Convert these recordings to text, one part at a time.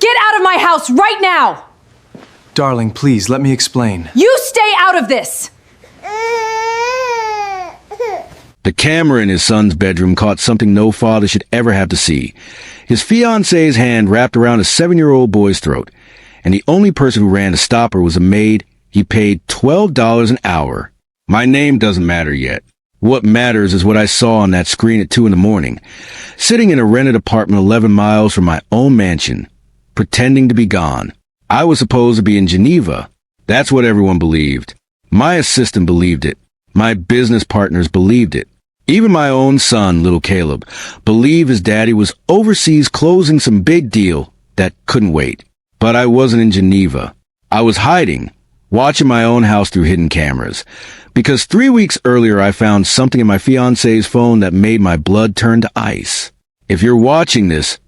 Get out of my house right now! Darling, please, let me explain. You stay out of this! The camera in his son's bedroom caught something no father should ever have to see. His fiancée's hand wrapped around a 7-year-old boy's throat, and the only person who ran to stop her was a maid. He paid $12 an hour. My name doesn't matter yet. What matters is what I saw on that screen at 2 a.m, sitting in a rented apartment 11 miles from my own mansion, pretending to be gone. I was supposed to be in Geneva. That's what everyone believed. My assistant believed it. My business partners believed it. Even my own son, little Caleb, believed his daddy was overseas closing some big deal that couldn't wait. But I wasn't in Geneva. I was hiding, watching my own house through hidden cameras. Because 3 weeks earlier I found something in my fiancée's phone that made my blood turn to ice. If you're watching this,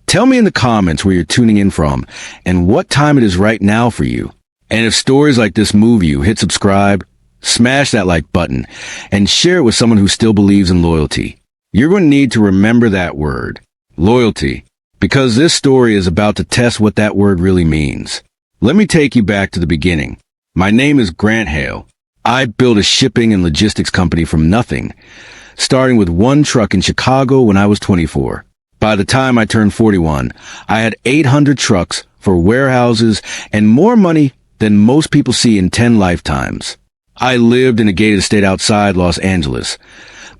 tell me in the comments where you're tuning in from and what time it is right now for you. And if stories like this move you, hit subscribe, smash that like button, and share it with someone who still believes in loyalty. You're going to need to remember that word, loyalty, because this story is about to test what that word really means. Let me take you back to the beginning. My name is Grant Hale. I built a shipping and logistics company from nothing, starting with 1 truck in Chicago when I was 24. By the time I turned 41, I had 800 trucks for warehouses and more money than most people see in 10 lifetimes. I lived in a gated estate outside Los Angeles,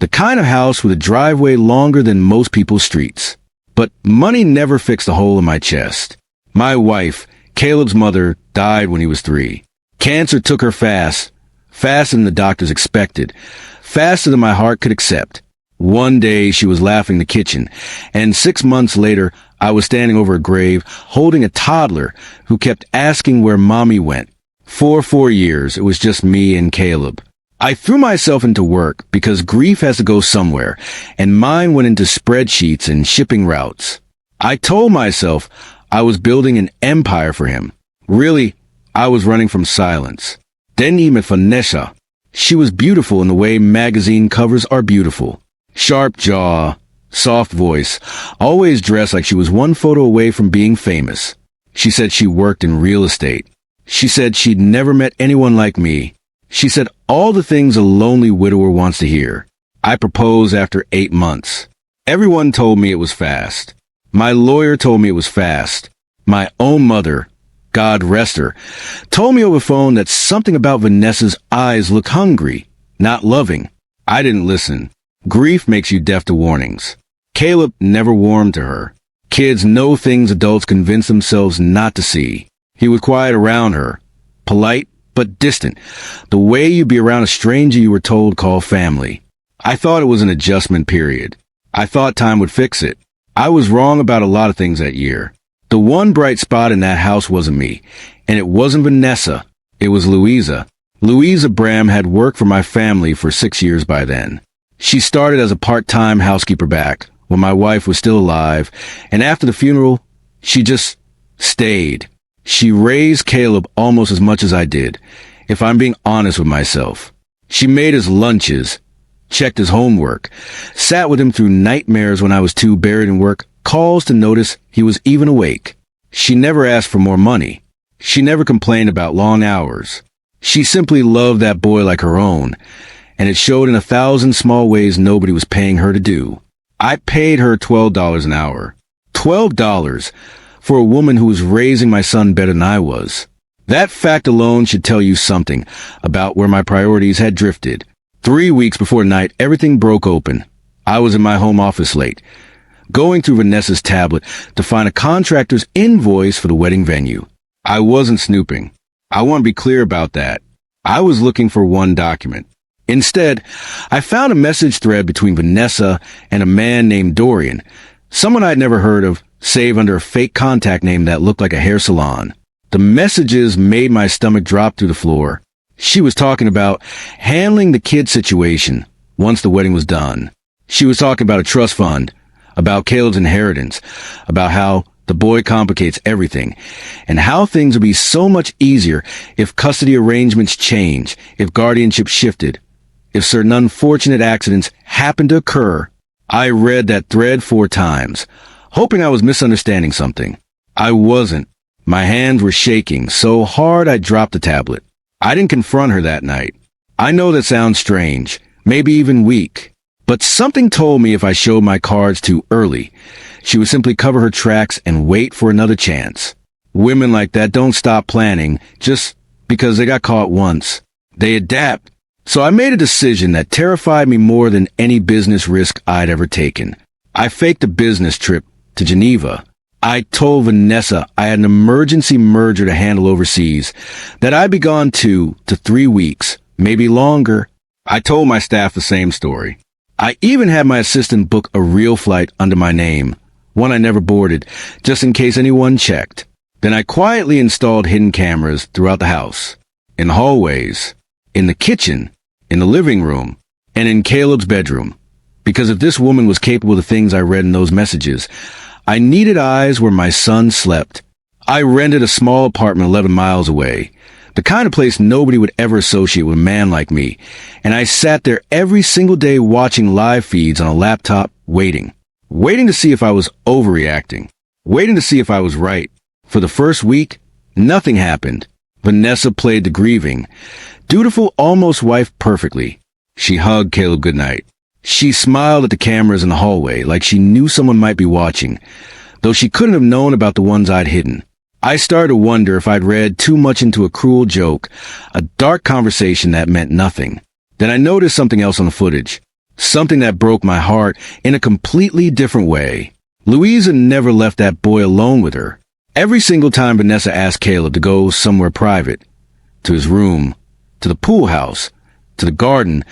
the kind of house with a driveway longer than most people's streets. But money never fixed the hole in my chest. My wife, Caleb's mother, died when he was 3. Cancer took her fast, faster than the doctors expected, faster than my heart could accept. One day she was laughing in the kitchen, and 6 months later I was standing over a grave holding a toddler who kept asking where mommy went. For 4 years, it was just me and Caleb. I threw myself into work because grief has to go somewhere, and mine went into spreadsheets and shipping routes. I told myself I was building an empire for him. Really, I was running from silence. Then he met Vanessa. She was beautiful in the way magazine covers are beautiful. Sharp jaw, soft voice, always dressed like she was one photo away from being famous. She said she worked in real estate. She said she'd never met anyone like me. She said all the things a lonely widower wants to hear. I proposed after 8 months. Everyone told me it was fast. My lawyer told me it was fast. My own mother, God rest her, told me over the phone that something about Vanessa's eyes looked hungry, not loving. I didn't listen. Grief makes you deaf to warnings. Caleb never warmed to her. Kids know things adults convince themselves not to see. He was quiet around her, polite but distant, the way you'd be around a stranger you were told called family. I thought it was an adjustment period. I thought time would fix it. I was wrong about a lot of things that year. The one bright spot in that house wasn't me, and it wasn't Vanessa. It was Louisa. Louisa Bram had worked for my family for 6 years by then. She started as a part-time housekeeper back when my wife was still alive, and after the funeral, she just stayed. She raised Caleb almost as much as I did, if I'm being honest with myself. She made his lunches, checked his homework, sat with him through nightmares when I was too buried in work, calls to notice he was even awake. She never asked for more money. She never complained about long hours. She simply loved that boy like her own, and it showed in 1,000 small ways nobody was paying her to do. I paid her $12 an hour. $12 for a woman who was raising my son better than I was. That fact alone should tell you something about where my priorities had drifted. 3 weeks before night, everything broke open. I was in my home office late, going through Vanessa's tablet to find a contractor's invoice for the wedding venue. I wasn't snooping. I want to be clear about that. I was looking for one document. Instead, I found a message thread between Vanessa and a man named Dorian, someone I'd never heard of, save under a fake contact name that looked like a hair salon. The messages made my stomach drop through the floor. She was talking about handling the kid situation once the wedding was done. She was talking about a trust fund, about Caleb's inheritance, about how the boy complicates everything, and how things would be so much easier if custody arrangements change, if guardianship shifted, if certain unfortunate accidents happened to occur. I read that thread 4 times, hoping I was misunderstanding something. I wasn't. My hands were shaking so hard I dropped the tablet. I didn't confront her that night. I know that sounds strange, maybe even weak. But something told me if I showed my cards too early, she would simply cover her tracks and wait for another chance. Women like that don't stop planning just because they got caught once. They adapt. So I made a decision that terrified me more than any business risk I'd ever taken. I faked a business trip to Geneva. I told Vanessa I had an emergency merger to handle overseas, that I'd be gone 2 to 3 weeks, maybe longer. I told my staff the same story. I even had my assistant book a real flight under my name, one I never boarded, just in case anyone checked. Then I quietly installed hidden cameras throughout the house, in the hallways, in the kitchen, in the living room, and in Caleb's bedroom. Because if this woman was capable of the things I read in those messages, I needed eyes where my son slept. I rented a small apartment 11 miles away, the kind of place nobody would ever associate with a man like me, and I sat there every single day watching live feeds on a laptop, waiting to see if I was overreacting, waiting to see if I was right. For the first week, nothing happened. Vanessa played the grieving, dutiful almost wife perfectly. She hugged Caleb goodnight. She smiled at the cameras in the hallway like she knew someone might be watching, though she couldn't have known about the ones I'd hidden. I started to wonder if I'd read too much into a cruel joke, a dark conversation that meant nothing. Then I noticed something else on the footage, something that broke my heart in a completely different way. Louisa never left that boy alone with her. Every single time Vanessa asked Caleb to go somewhere private, to his room, to the pool house, to the garden,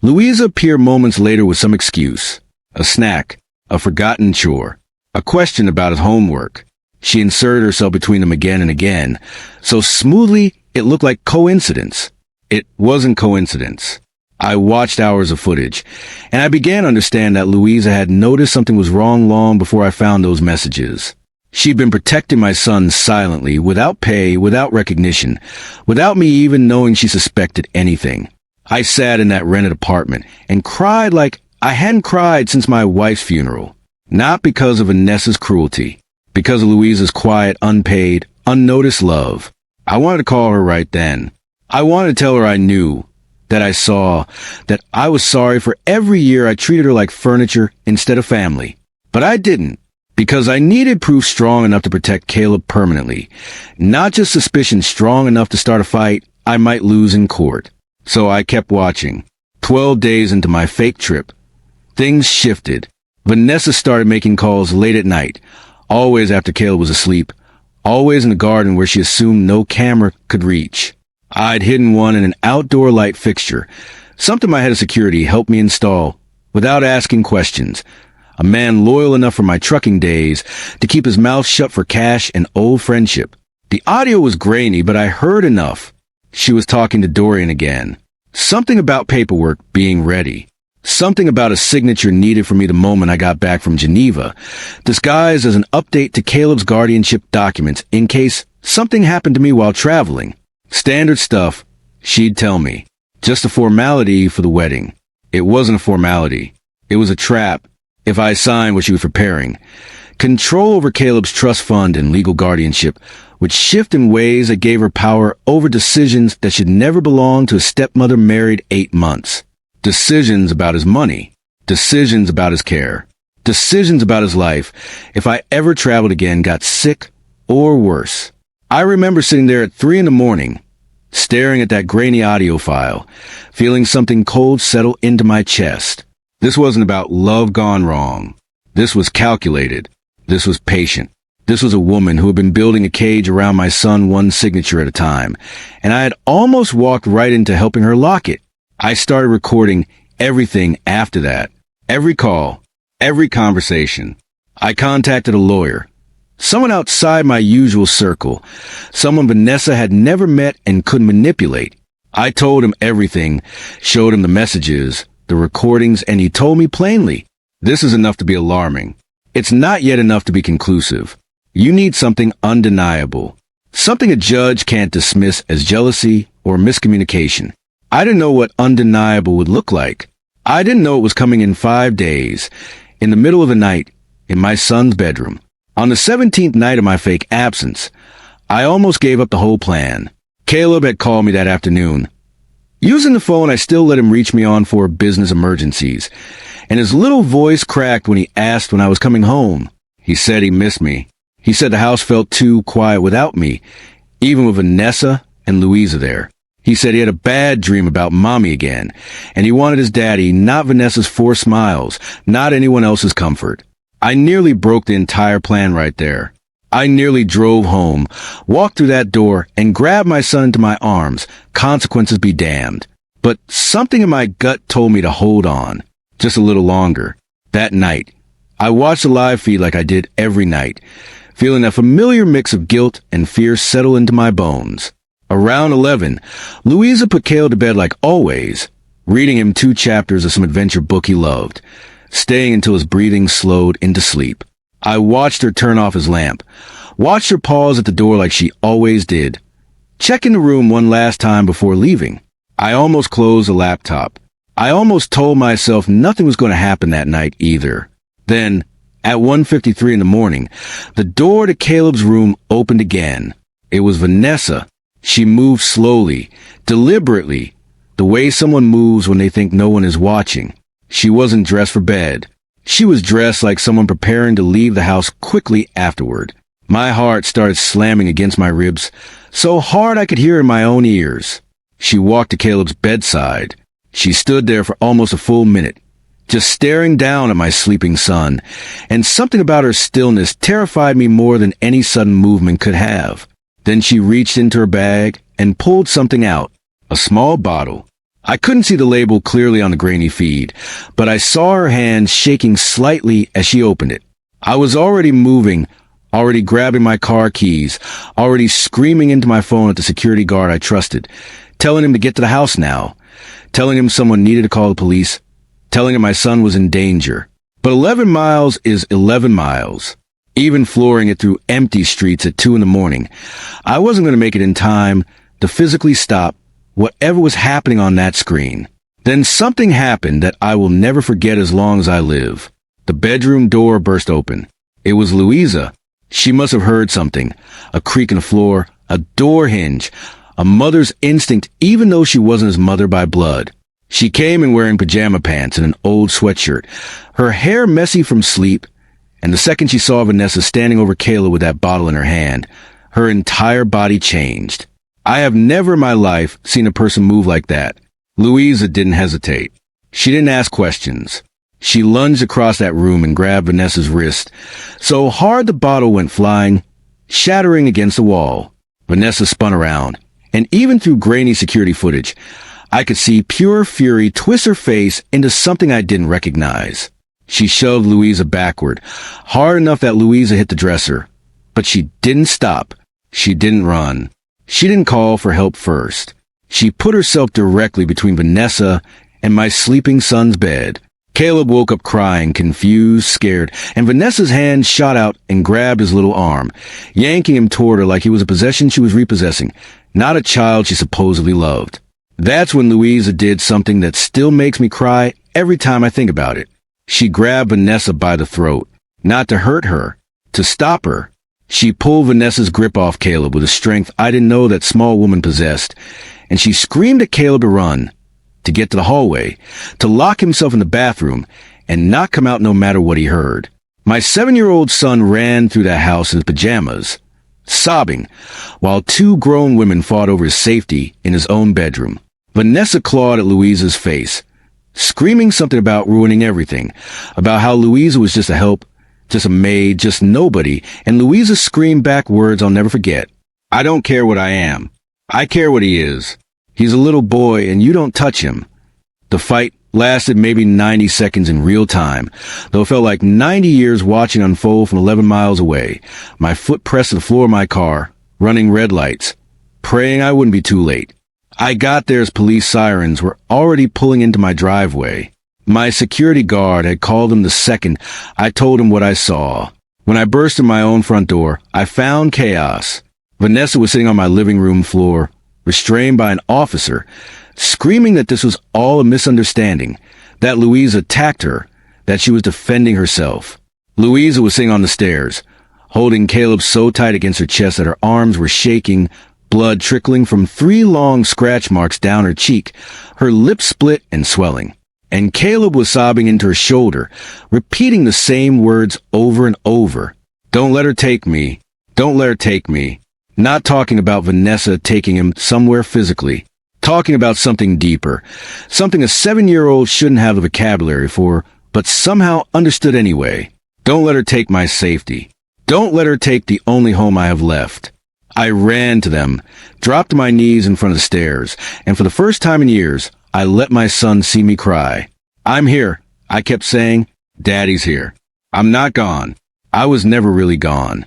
Louisa appeared moments later with some excuse, a snack, a forgotten chore, a question about his homework. She inserted herself between them again and again, so smoothly it looked like coincidence. It wasn't coincidence. I watched hours of footage, and I began to understand that Louisa had noticed something was wrong long before I found those messages. She'd been protecting my son silently, without pay, without recognition, without me even knowing she suspected anything. I sat in that rented apartment and cried like I hadn't cried since my wife's funeral. Not because of Vanessa's cruelty, because of Louisa's quiet, unpaid, unnoticed love. I wanted to call her right then. I wanted to tell her I knew, that I saw, that I was sorry for every year I treated her like furniture instead of family. But I didn't, because I needed proof strong enough to protect Caleb permanently, not just suspicion strong enough to start a fight I might lose in court. So I kept watching. 12 days into my fake trip, things shifted. Vanessa started making calls late at night, always after Caleb was asleep, always in the garden where she assumed no camera could reach. I'd hidden one in an outdoor light fixture, something my head of security helped me install, without asking questions. A man loyal enough from my trucking days to keep his mouth shut for cash and old friendship. The audio was grainy, but I heard enough. She was talking to Dorian again. Something about paperwork being ready. Something about a signature needed for me the moment I got back from Geneva, disguised as an update to Caleb's guardianship documents in case something happened to me while traveling. Standard stuff, she'd tell me. Just a formality for the wedding. It wasn't a formality. It was a trap, if I signed what she was preparing. Control over Caleb's trust fund and legal guardianship would shift in ways that gave her power over decisions that should never belong to a stepmother married 8 months. Decisions about his money. Decisions about his care. Decisions about his life if I ever traveled again, got sick, or worse. I remember sitting there at 3 a.m, staring at that grainy audio file, feeling something cold settle into my chest. This wasn't about love gone wrong. This was calculated. This was patient. This was a woman who had been building a cage around my son one signature at a time, and I had almost walked right into helping her lock it. I started recording everything after that. Every call, every conversation. I contacted a lawyer. Someone outside my usual circle. Someone Vanessa had never met and could manipulate. I told him everything, showed him the messages, the recordings, and he told me plainly, this is enough to be alarming. It's not yet enough to be conclusive. You need something undeniable. Something a judge can't dismiss as jealousy or miscommunication. I didn't know what undeniable would look like. I didn't know it was coming in 5 days, in the middle of the night, in my son's bedroom. On the 17th night of my fake absence, I almost gave up the whole plan. Caleb had called me that afternoon. Using the phone, I still let him reach me on for business emergencies, and his little voice cracked when he asked when I was coming home. He said he missed me. He said the house felt too quiet without me, even with Vanessa and Louisa there. He said he had a bad dream about Mommy again, and he wanted his daddy, not Vanessa's forced smiles, not anyone else's comfort. I nearly broke the entire plan right there. I nearly drove home, walked through that door, and grabbed my son into my arms. Consequences be damned. But something in my gut told me to hold on, just a little longer. That night, I watched the live feed like I did every night, feeling a familiar mix of guilt and fear settle into my bones. Around 11, Louisa put Caleb to bed like always, reading him 2 chapters of some adventure book he loved, staying until his breathing slowed into sleep. I watched her turn off his lamp, watched her pause at the door like she always did, check in the room one last time before leaving. I almost closed the laptop. I almost told myself nothing was going to happen that night either. Then, at 1:53 in the morning, the door to Caleb's room opened again. It was Vanessa. She moved slowly, deliberately, the way someone moves when they think no one is watching. She wasn't dressed for bed. She was dressed like someone preparing to leave the house quickly afterward. My heart started slamming against my ribs, so hard I could hear it in my own ears. She walked to Caleb's bedside. She stood there for almost a full minute, just staring down at my sleeping son, and something about her stillness terrified me more than any sudden movement could have. Then she reached into her bag and pulled something out, a small bottle. I couldn't see the label clearly on the grainy feed, but I saw her hand shaking slightly as she opened it. I was already moving, already grabbing my car keys, already screaming into my phone at the security guard I trusted, telling him to get to the house now, telling him someone needed to call the police, telling him my son was in danger. But 11 miles is 11 miles. Even flooring it through empty streets at 2 in the morning, I wasn't going to make it in time to physically stop whatever was happening on that screen. Then something happened that I will never forget as long as I live. The bedroom door burst open. It was Louisa. She must have heard something. A creak in the floor, a door hinge, a mother's instinct even though she wasn't his mother by blood. She came in wearing pajama pants and an old sweatshirt, her hair messy from sleep, and the second she saw Vanessa standing over Kayla with that bottle in her hand, her entire body changed. I have never in my life seen a person move like that. Louisa didn't hesitate. She didn't ask questions. She lunged across that room and grabbed Vanessa's wrist, so hard the bottle went flying, shattering against the wall. Vanessa spun around, and even through grainy security footage, I could see pure fury twist her face into something I didn't recognize. She shoved Louisa backward, hard enough that Louisa hit the dresser. But she didn't stop. She didn't run. She didn't call for help first. She put herself directly between Vanessa and my sleeping son's bed. Caleb woke up crying, confused, scared, and Vanessa's hand shot out and grabbed his little arm, yanking him toward her like he was a possession she was repossessing, not a child she supposedly loved. That's when Louisa did something that still makes me cry every time I think about it. She grabbed Vanessa by the throat, not to hurt her, to stop her. She pulled Vanessa's grip off Caleb with a strength I didn't know that small woman possessed, and she screamed at Caleb to run, to get to the hallway, to lock himself in the bathroom, and not come out no matter what he heard. My 7-year-old son ran through that house in his pajamas, sobbing, while 2 grown women fought over his safety in his own bedroom. Vanessa clawed at Louisa's face, screaming something about ruining everything, about how Louisa was just a help, just a maid, just nobody, and Louisa screamed back words I'll never forget. I don't care what I am. I care what he is. He's a little boy, and you don't touch him. The fight lasted maybe 90 seconds in real time, though it felt like 90 years watching unfold from 11 miles away. My foot pressed to the floor of my car, running red lights, praying I wouldn't be too late. I got there as police sirens were already pulling into my driveway. My security guard had called him the second I told him what I saw. When I burst in my own front door, I found chaos. Vanessa was sitting on my living room floor, restrained by an officer, screaming that this was all a misunderstanding, that Louisa attacked her, that she was defending herself. Louisa was sitting on the stairs, holding Caleb so tight against her chest that her arms were shaking, blood trickling from 3 long scratch marks down her cheek, her lips split and swelling. And Caleb was sobbing into her shoulder, repeating the same words over and over. "Don't let her take me. Don't let her take me." Not talking about Vanessa taking him somewhere physically. Talking about something deeper. Something a 7-year-old shouldn't have the vocabulary for, but somehow understood anyway. Don't let her take my safety. Don't let her take the only home I have left. I ran to them, dropped to my knees in front of the stairs, and for the first time in years, I let my son see me cry. "I'm here," I kept saying. "Daddy's here. I'm not gone. I was never really gone."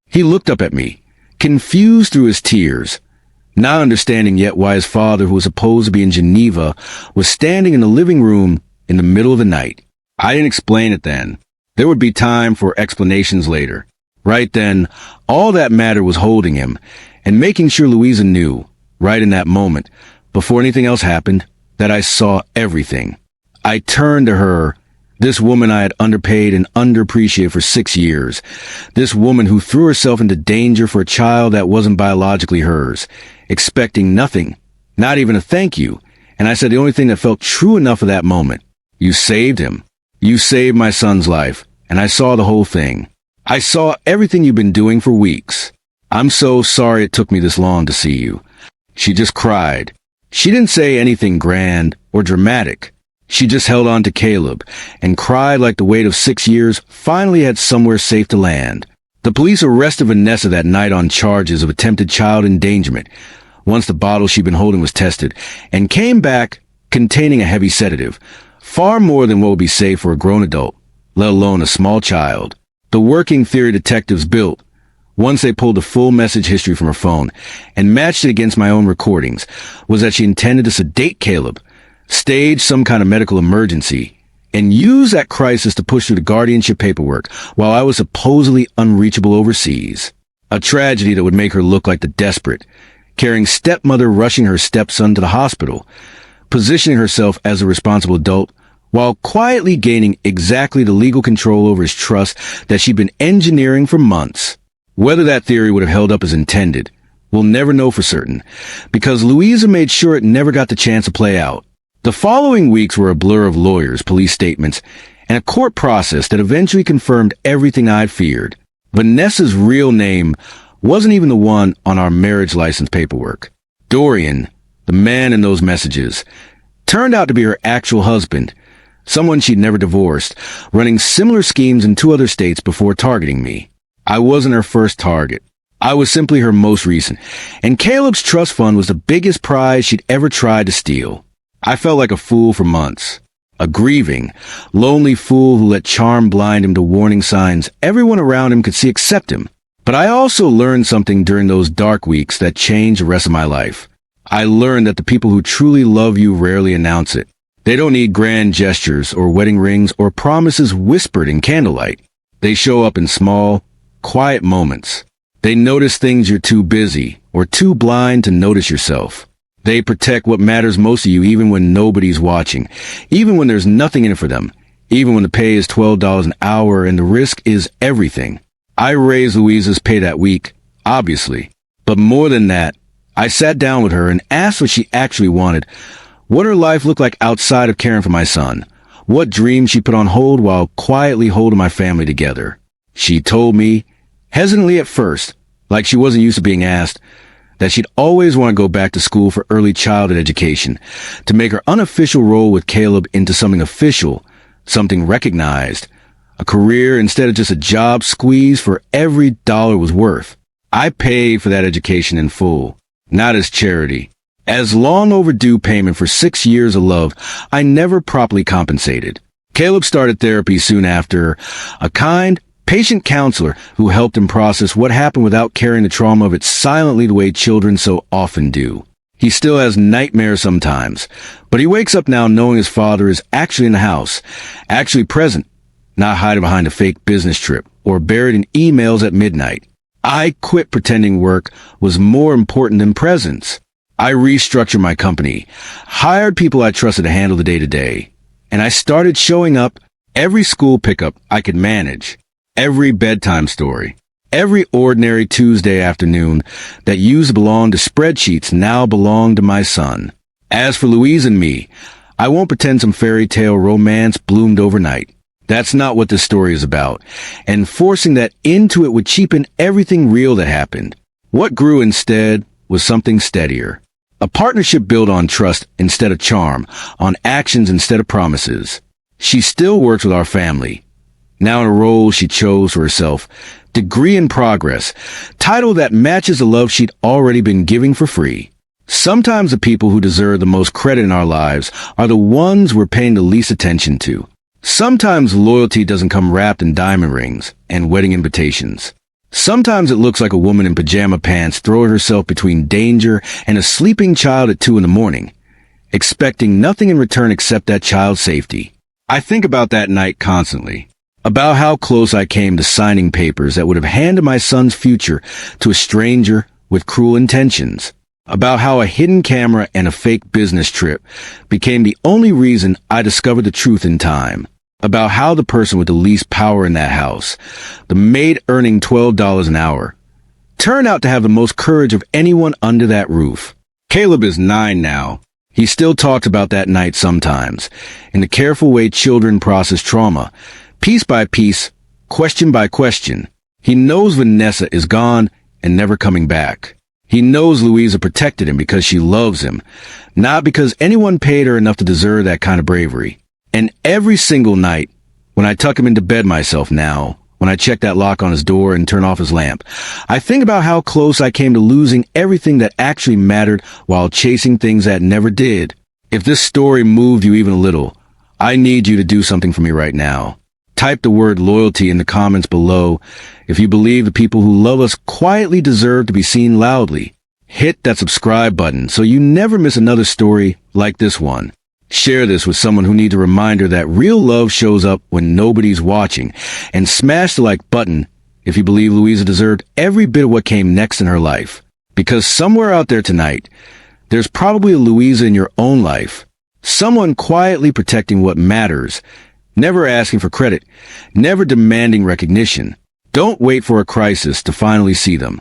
He looked up at me, confused through his tears, not understanding yet why his father, who was supposed to be in Geneva, was standing in the living room in the middle of the night. I didn't explain it then. There would be time for explanations later. Right then, all that mattered was holding him and making sure Louisa knew, right in that moment, before anything else happened, that I saw everything. I turned to her, this woman I had underpaid and underappreciated for 6 years, this woman who threw herself into danger for a child that wasn't biologically hers, expecting nothing, not even a thank you, and I said the only thing that felt true enough of that moment. "You saved him. You saved my son's life," and I saw the whole thing. I saw everything you've been doing for weeks. "I'm so sorry it took me this long to see you." She just cried. She didn't say anything grand or dramatic. She just held on to Caleb and cried like the weight of 6 years finally had somewhere safe to land. The police arrested Vanessa that night on charges of attempted child endangerment once the bottle she'd been holding was tested, and came back containing a heavy sedative, far more than what would be safe for a grown adult, let alone a small child. The working theory detectives built, once they pulled the full message history from her phone and matched it against my own recordings, was that she intended to sedate Caleb, stage some kind of medical emergency, and use that crisis to push through the guardianship paperwork while I was supposedly unreachable overseas. A tragedy that would make her look like the desperate, caring stepmother rushing her stepson to the hospital, positioning herself as a responsible adult while quietly gaining exactly the legal control over his trust that she'd been engineering for months. Whether that theory would have held up as intended, we'll never know for certain, because Louisa made sure it never got the chance to play out. The following weeks were a blur of lawyers, police statements, and a court process that eventually confirmed everything I'd feared. Vanessa's real name wasn't even the one on our marriage license paperwork. Dorian, the man in those messages, turned out to be her actual husband, someone she'd never divorced, running similar schemes in 2 other states before targeting me. I wasn't her first target. I was simply her most recent, and Caleb's trust fund was the biggest prize she'd ever tried to steal. I felt like a fool for months. A grieving, lonely fool who let charm blind him to warning signs everyone around him could see except him. But I also learned something during those dark weeks that changed the rest of my life. I learned that the people who truly love you rarely announce it. They don't need grand gestures or wedding rings or promises whispered in candlelight. They show up in small, quiet moments. They notice things you're too busy or too blind to notice yourself. They protect what matters most to you even when nobody's watching, even when there's nothing in it for them, even when the pay is $12 an hour and the risk is everything. I raised Louisa's pay that week, obviously. But more than that, I sat down with her and asked what she actually wanted, what her life looked like outside of caring for my son, what dreams she put on hold while quietly holding my family together. She told me, hesitantly at first, like she wasn't used to being asked, that she'd always want to go back to school for early childhood education, to make her unofficial role with Caleb into something official, something recognized, a career instead of just a job squeeze for every dollar was worth. I paid for that education in full, not as charity. As long overdue payment for 6 years of love I never properly compensated. Caleb started therapy soon after, a kind, patient counselor who helped him process what happened without carrying the trauma of it silently the way children so often do. He still has nightmares sometimes, but he wakes up now knowing his father is actually in the house, actually present, not hiding behind a fake business trip or buried in emails at midnight. I quit pretending work was more important than presence. I restructured my company, hired people I trusted to handle the day-to-day, and I started showing up every school pickup I could manage, every bedtime story, Every ordinary Tuesday afternoon that used to belong to spreadsheets now belonged to my son. As for Louise and me, I won't pretend some fairy tale romance bloomed overnight. That's not what this story is about, and forcing that into it would cheapen everything real that happened. What grew instead was something steadier. A partnership built on trust instead of charm, on actions instead of promises. She still works with our family, now in a role she chose for herself, degree in progress, title that matches the love she'd already been giving for free. Sometimes the people who deserve the most credit in our lives are the ones we're paying the least attention to. Sometimes loyalty doesn't come wrapped in diamond rings and wedding invitations. Sometimes it looks like a woman in pajama pants throwing herself between danger and a sleeping child at 2 a.m, expecting nothing in return except that child's safety. I think about that night constantly, about how close I came to signing papers that would have handed my son's future to a stranger with cruel intentions, about how a hidden camera and a fake business trip became the only reason I discovered the truth in time, about how the person with the least power in that house, the maid earning $12 an hour, turned out to have the most courage of anyone under that roof. Caleb is 9 now. He still talks about that night sometimes, in the careful way children process trauma, piece by piece, question by question. He knows Vanessa is gone and never coming back. He knows Louisa protected him because she loves him, not because anyone paid her enough to deserve that kind of bravery. And every single night, when I tuck him into bed myself now, when I check that lock on his door and turn off his lamp, I think about how close I came to losing everything that actually mattered while chasing things that never did. If this story moved you even a little, I need you to do something for me right now. Type the word loyalty in the comments below if you believe the people who love us quietly deserve to be seen loudly. Hit that subscribe button so you never miss another story like this one. Share this with someone who needs a reminder that real love shows up when nobody's watching. And smash the like button if you believe Louisa deserved every bit of what came next in her life. Because somewhere out there tonight, there's probably a Louisa in your own life. Someone quietly protecting what matters, never asking for credit, never demanding recognition. Don't wait for a crisis to finally see them.